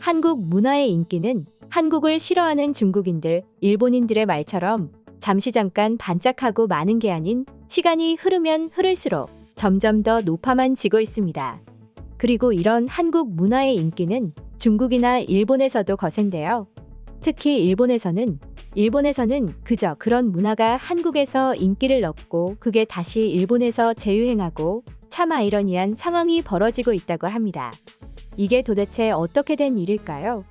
한국 문화의 인기는 한국을 싫어하는 중국인들, 일본인들의 말처럼 잠깐 반짝하고 마는 게 아닌 시간이 흐르면 흐를수록 점점 더 높아만 지고 있습니다. 그리고 이런 한국 문화의 인기는 중국이나 일본에서도 거센데요. 특히 일본에서는 그저 그런 문화가 한국에서 인기를 얻고 그게 다시 일본에서 재유행하고 참 아이러니한 상황이 벌어지고 있다고 합니다. 이게 도대체 어떻게 된 일일까요?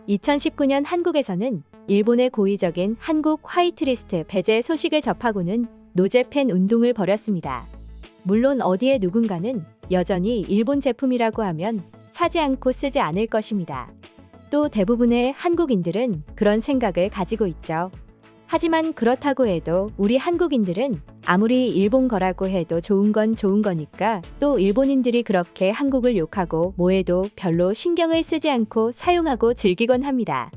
2019년 한국에서는 일본의 고의적인 한국 화이트리스트 배제 소식을 접하고는 노제팬 운동을 벌였습니다. 물론 어디에 누군가는 여전히 일본 제품이라고 하면 사지 않고 쓰지 않을 것입니다. 또 대부분의 한국인들은 그런 생각을 가지고 있죠. 하지만 그렇다고 해도 우리 한국인들은 아무리 일본 거라고 해도 좋은 건 좋은 거니까 또 일본인들이 그렇게 한국을 욕하고 뭐해도 별로 신경을 쓰지 않고 사용하고 즐기곤 합니다.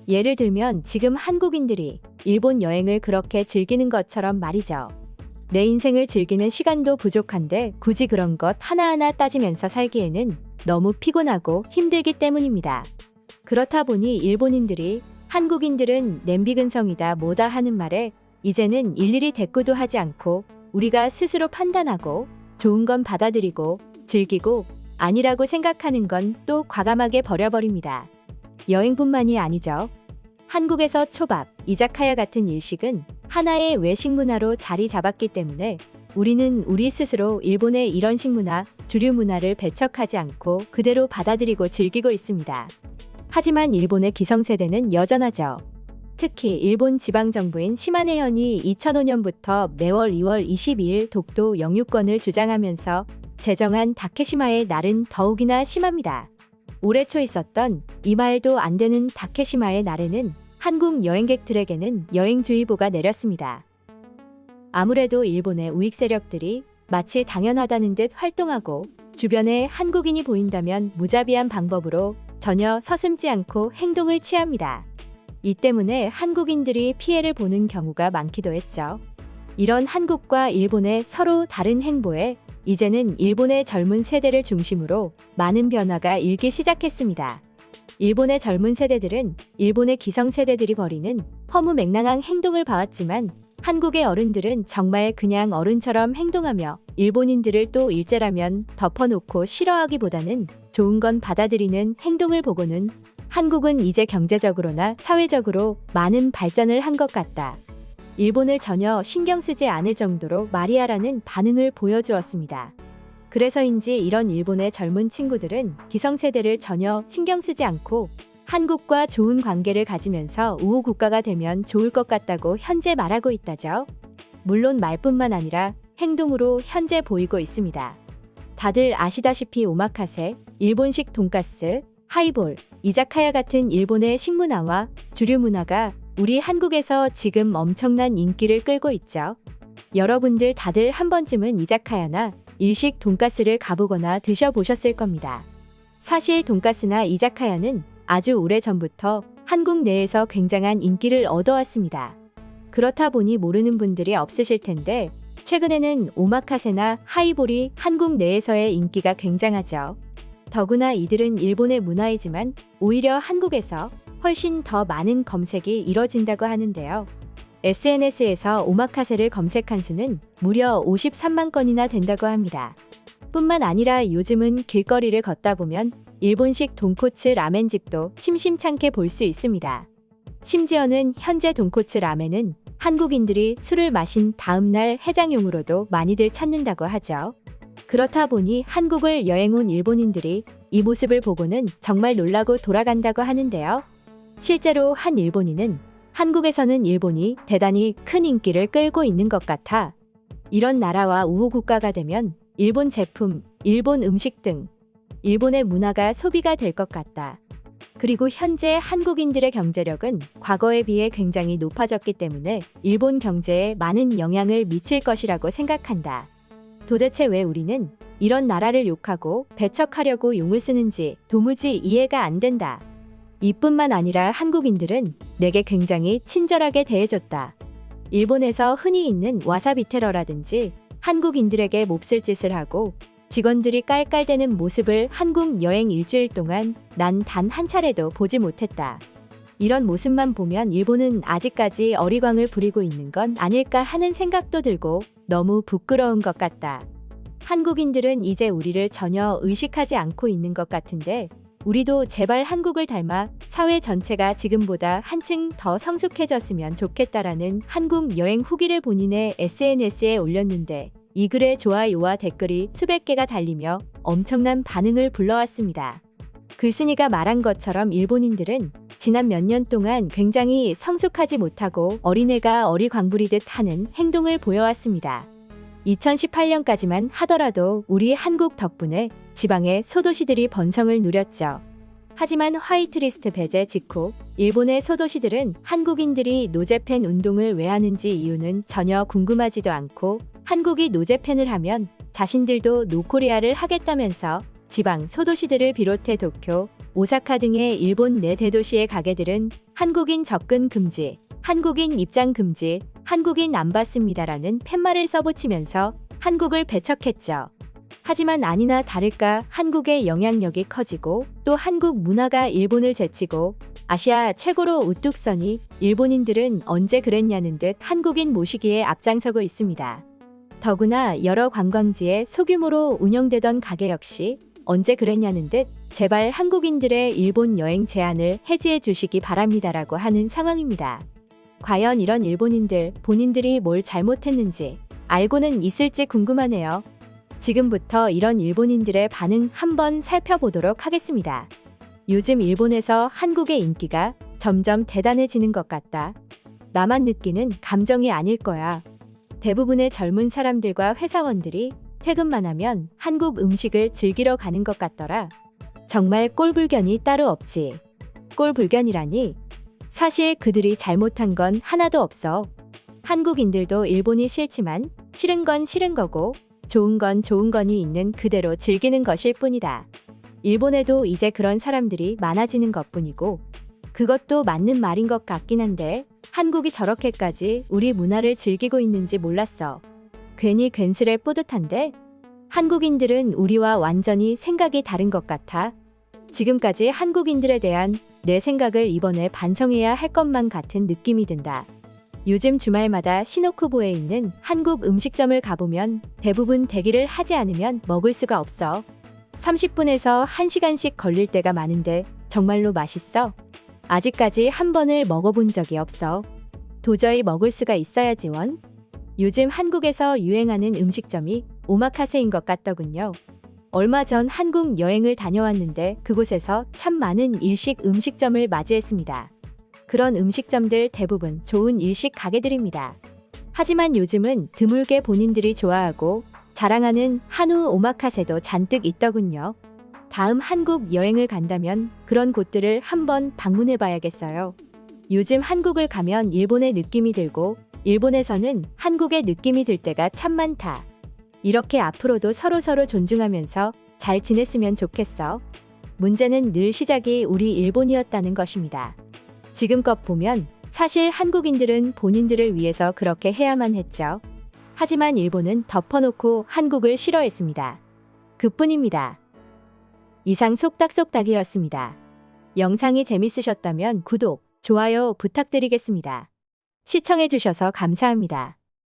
예를 들면 지금 한국인들이 일본 여행을 그렇게 즐기는 것처럼 말이죠. 내 인생을 즐기는 시간도 부족한데 굳이 그런 것 하나하나 따지면서 살기에는 너무 피곤하고 힘들기 때문입니다. 그렇다 보니 일본인들이 한국인들은 냄비 근성이다 뭐다 하는 말에 이제는 일일이 대꾸도 하지 않고 우리가 스스로 판단하고 좋은 건 받아들이고 즐기고 아니라고 생각하는 건 또 과감하게 버려버립니다. 여행뿐만이 아니죠. 한국에서 초밥, 이자카야 같은 일식은 하나의 외식 문화로 자리 잡았기 때문에 우리는 우리 스스로 일본의 이런 식문화, 주류 문화를 배척하지 않고 그대로 받아들이고 즐기고 있습니다. 하지만 일본의 기성세대는 여전하죠. 특히 일본 지방정부인 시마네현이 2005년부터 매월 2월 22일 독도 영유권을 주장하면서 제정한 다케시마의 날은 더욱이나 심합니다. 올해 초 있었던 이 말도 안 되는 다케시마의 날에는 한국 여행객들에게는 여행주의보가 내렸습니다. 아무래도 일본의 우익 세력들이 마치 당연하다는 듯 활동하고 주변에 한국인이 보인다면 무자비한 방법으로 전혀 서슴지 않고 행동을 취합니다. 이 때문에 한국인들이 피해를 보는 경우가 많기도 했죠. 이런 한국과 일본의 서로 다른 행보에 이제는 일본의 젊은 세대를 중심으로 많은 변화가 일기 시작했습니다. 일본의 젊은 세대들은 일본의 기성세대들이 벌이는 허무맹랑한 행동을 봐왔지만 한국의 어른들은 정말 그냥 어른처럼 행동하며 일본인들을 또 일제라면 덮어놓고 싫어하기보다는 좋은 건 받아들이는 행동을 보고는 한국은 이제 경제적으로나 사회적으로 많은 발전을 한 것 같다. 일본을 전혀 신경 쓰지 않을 정도로 말이야라는 반응을 보여주었습니다. 그래서인지 이런 일본의 젊은 친구들은 기성세대를 전혀 신경 쓰지 않고 한국과 좋은 관계를 가지면서 우호 국가가 되면 좋을 것 같다고 현재 말하고 있다죠. 물론 말뿐만 아니라 행동으로 현재 보이고 있습니다. 다들 아시다시피 오마카세, 일본식 돈가스, 하이볼, 이자카야 같은 일본의 식문화와 주류 문화가 우리 한국에서 지금 엄청난 인기를 끌고 있죠. 여러분들 다들 한 번쯤은 이자카야나 일식 돈가스를 가보거나 드셔보셨을 겁니다. 사실 돈가스나 이자카야는 아주 오래전부터 한국 내에서 굉장한 인기를 얻어왔습니다. 그렇다 보니 모르는 분들이 없으실 텐데 최근에는 오마카세나 하이볼이 한국 내에서의 인기가 굉장하죠. 더구나 이들은 일본의 문화이지만 오히려 한국에서 훨씬 더 많은 검색이 이뤄진다고 하는데요. SNS에서 오마카세를 검색한 수는 무려 53만 건이나 된다고 합니다. 뿐만 아니라 요즘은 길거리를 걷다 보면 일본식 돈코츠 라멘집도 심심찮게 볼 수 있습니다. 심지어는 현재 돈코츠 라멘은 한국인들이 술을 마신 다음날 해장용으로도 많이들 찾는다고 하죠. 그렇다 보니 한국을 여행 온 일본인들이 이 모습을 보고는 정말 놀라고 돌아간다고 하는데요. 실제로 한 일본인은 한국에서는 일본이 대단히 큰 인기를 끌고 있는 것 같아 이런 나라와 우호 국가가 되면 일본 제품, 일본 음식 등 일본의 문화가 소비가 될 것 같다. 그리고 현재 한국인들의 경제력은 과거에 비해 굉장히 높아졌기 때문에 일본 경제에 많은 영향을 미칠 것이라고 생각한다. 도대체 왜 우리는 이런 나라를 욕하고 배척하려고 용을 쓰는지 도무지 이해가 안 된다. 이뿐만 아니라 한국인들은 내게 굉장히 친절하게 대해줬다. 일본에서 흔히 있는 와사비 테러라든지 한국인들에게 몹쓸 짓을 하고 직원들이 깔깔대는 모습을 한국 여행 일주일 동안 난 단 한 차례도 보지 못했다. 이런 모습만 보면 일본은 아직까지 어리광을 부리고 있는 건 아닐까 하는 생각도 들고 너무 부끄러운 것 같다. 한국인들은 이제 우리를 전혀 의식하지 않고 있는 것 같은데 우리도 제발 한국을 닮아 사회 전체가 지금보다 한층 더 성숙해졌으면 좋겠다라는 한국 여행 후기를 본인의 SNS에 올렸는데 이 글에 좋아요와 댓글이 수백 개가 달리며 엄청난 반응을 불러왔습니다. 글쓴이가 말한 것처럼 일본인들은 지난 몇 년 동안 굉장히 성숙하지 못하고 어린애가 어리광부리듯 하는 행동을 보여왔습니다. 2018년까지만 하더라도 우리 한국 덕분에 지방의 소도시들이 번성을 누렸죠. 하지만 화이트리스트 배제 직후 일본의 소도시들은 한국인들이 노제팬 운동을 왜 하는지 이유는 전혀 궁금하지도 않고 한국이 노제팬을 하면 자신들도 노코리아를 하겠다면서 지방 소도시들을 비롯해 도쿄, 오사카 등의 일본 내 대도시의 가게들은 한국인 접근 금지, 한국인 입장 금지, 한국인 안 받습니다라는 팻말을 써붙이면서 한국을 배척했죠. 하지만 아니나 다를까 한국의 영향력이 커지고 또 한국 문화가 일본을 제치고 아시아 최고로 우뚝 서니 일본인들은 언제 그랬냐는 듯 한국인 모시기에 앞장서고 있습니다. 더구나 여러 관광지에 소규모로 운영되던 가게 역시 언제 그랬냐는 듯 제발 한국인들의 일본 여행 제한을 해지해 주시기 바랍니다라고 하는 상황입니다. 과연 이런 일본인들 본인들이 뭘 잘못했는지 알고는 있을지 궁금하네요. 지금부터 이런 일본인들의 반응 한번 살펴보도록 하겠습니다. 요즘 일본에서 한국의 인기가 점점 대단해지는 것 같다. 나만 느끼는 감정이 아닐 거야. 대부분의 젊은 사람들과 회사원들이 퇴근만 하면 한국 음식을 즐기러 가는 것 같더라. 정말 꼴불견이 따로 없지. 꼴불견이라니? 사실 그들이 잘못한 건 하나도 없어. 한국인들도 일본이 싫지만 싫은 건 싫은 거고 좋은 건 좋은 거니 있는 그대로 즐기는 것일 뿐이다. 일본에도 이제 그런 사람들이 많아지는 것뿐이고 그것도 맞는 말인 것 같긴 한데 한국이 저렇게까지 우리 문화를 즐기고 있는지 몰랐어. 괜히 괜스레 뿌듯한데? 한국인들은 우리와 완전히 생각이 다른 것 같아. 지금까지 한국인들에 대한 내 생각을 이번에 반성해야 할 것만 같은 느낌이 든다. 요즘 주말마다 시노쿠보에 있는 한국 음식점을 가보면 대부분 대기를 하지 않으면 먹을 수가 없어. 30분에서 1시간씩 걸릴 때가 많은데 정말로 맛있어? 아직까지 한 번을 먹어본 적이 없어. 도저히 먹을 수가 있어야지 원. 요즘 한국에서 유행하는 음식점이 오마카세인 것 같더군요. 얼마 전 한국 여행을 다녀왔는데 그곳에서 참 많은 일식 음식점을 마주했습니다. 그런 음식점들 대부분 좋은 일식 가게들입니다. 하지만 요즘은 드물게 본인들이 좋아하고 자랑하는 한우 오마카세도 잔뜩 있더군요. 다음 한국 여행을 간다면 그런 곳들을 한번 방문해 봐야겠어요. 요즘 한국을 가면 일본의 느낌이 들고 일본에서는 한국의 느낌이 들 때가 참 많다. 이렇게 앞으로도 서로서로 존중하면서 잘 지냈으면 좋겠어. 문제는 늘 시작이 우리 일본이었다는 것입니다. 지금껏 보면 사실 한국인들은 본인들을 위해서 그렇게 해야만 했죠. 하지만 일본은 덮어놓고 한국을 싫어했습니다. 그뿐입니다. 이상 속닥속닥이었습니다. 영상이 재밌으셨다면 구독, 좋아요 부탁드리겠습니다. 시청해주셔서 감사합니다.